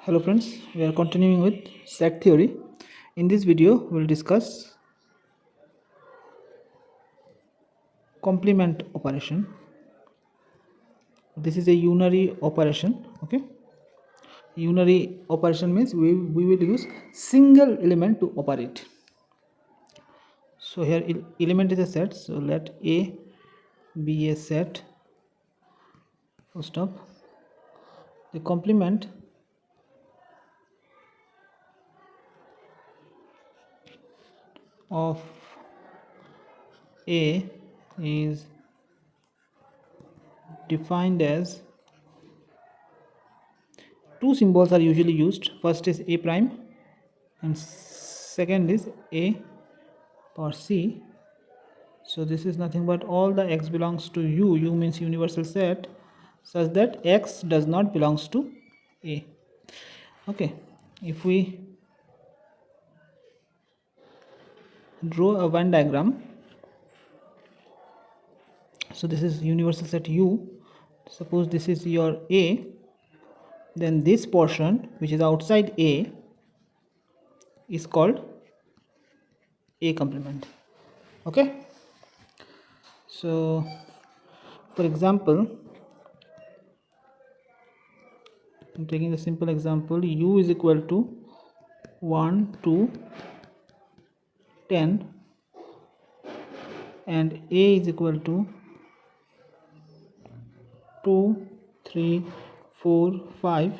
Hello friends, we are continuing with set theory. In this video we will discuss complement operation. This is a unary operation. Okay, unary operation means we will use single element to operate. So here element is a set, so let A be a set. First up, the complement of A is defined as, two symbols are usually used. First is A prime and second is A power C. So this is nothing but all the x belongs to U. U means universal set such that x does not belongs to A. Okay, if we draw a Venn diagram, so this is universal set U. Suppose this is your A, then this portion which is outside A is called A complement. Okay, so for example, I'm taking a simple example. U is equal to 1 to 10 and A is equal to 2, 3, 4, 5.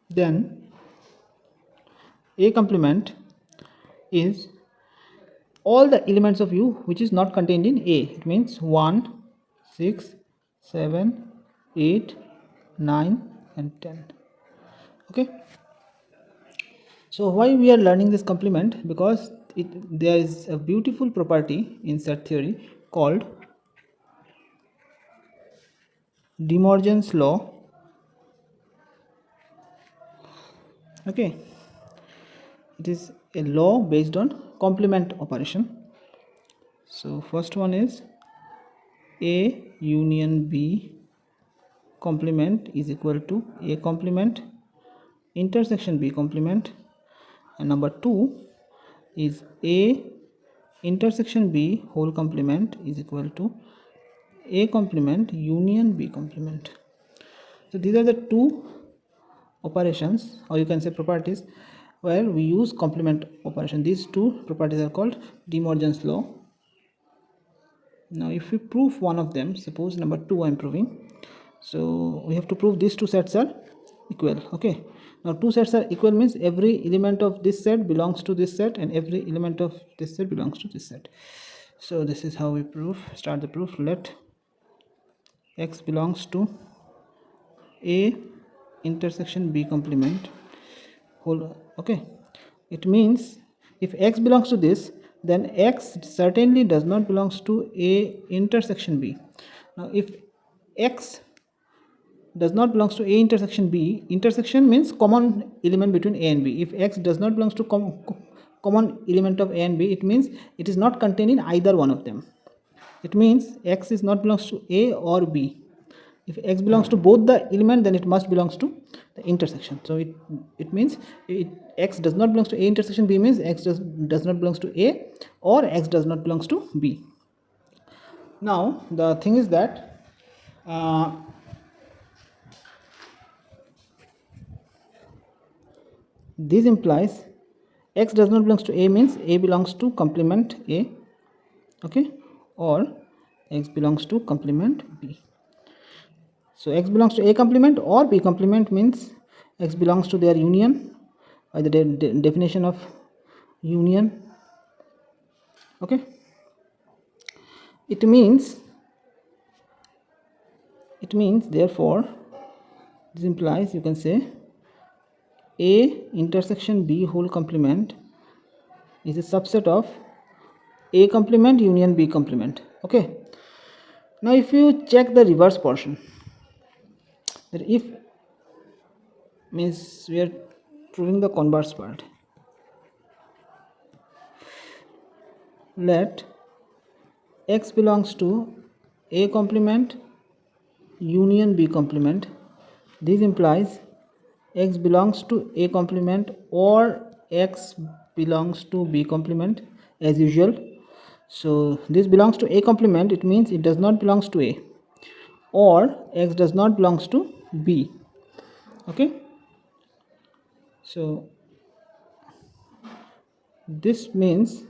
Then A complement is all the elements of U which is not contained in A. It means 1, 6, 7, 8, 9 and 10. Okay, so why we are learning this complement? Because there is a beautiful property in set theory called De-Morgens law. Okay, it is a law based on complement operation. So first one is A union B complement is equal to A complement intersection B complement, and number 2 is A intersection B whole complement is equal to A complement union B complement. So these are the two operations, or you can say properties, where we use complement operation. These two properties are called De-Morgens law. Now if we prove one of them, suppose number 2 I am proving, so we have to prove these two sets are equal. Okay, now two sets are equal means every element of this set belongs to this set and every element of this set belongs to this set. So this is how we start the proof. Let x belongs to A intersection B complement whole. Okay, it means if x belongs to this, then x certainly does not belongs to A intersection B. Now if x does not belongs to A intersection B, intersection means common element between A and B. If x does not belongs to common element of A and B, it means it is not contained in either one of them. It means x is not belongs to A or B. If x belongs to both the element, then it must belongs to the intersection. So it means x does not belongs to A intersection B means x does not belongs to A or x does not belongs to B. Now the thing is that this implies x does not belongs to A means A belongs to complement A, okay, or x belongs to complement B. So x belongs to A complement or B complement means x belongs to their union by the definition of union. Okay, it means therefore this implies, you can say, A intersection B whole complement is a subset of A complement union B complement. Okay, now if you check the reverse portion, that if means we are proving the converse part. Let x belongs to A complement union B complement. This implies x belongs to A complement or x belongs to B complement as usual. So this belongs to A complement, it means it does not belongs to A, or x does not belongs to B. Okay, so this means,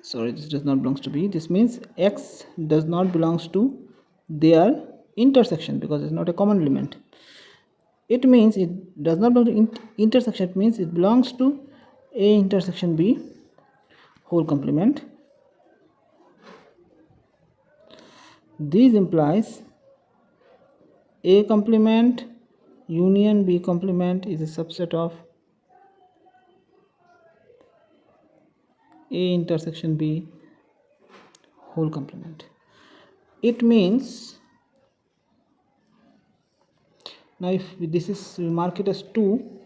sorry, this does not belongs to B. This means x does not belongs to their intersection because it's not a common element. It means it does not belong to intersection. It means it belongs to A intersection B whole complement. This implies A complement union B complement is a subset of A intersection B whole complement. It means, now if this is, we mark it as 2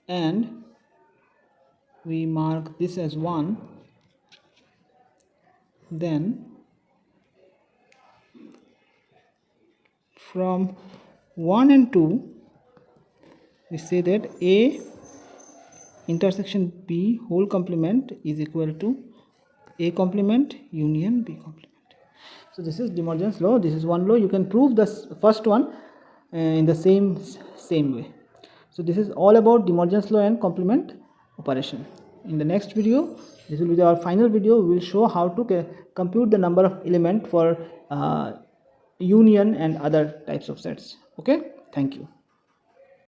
and we mark this as 1, then from 1 and 2 we say that A intersection B whole complement is equal to A complement union B complement. So this is De-Morgens law. This is one law. You can prove the first one in the same way. So this is all about De-Morgens law and complement operation. In the next video, this will be our final video. We will show how to compute the number of element for union and other types of sets. Okay, thank you.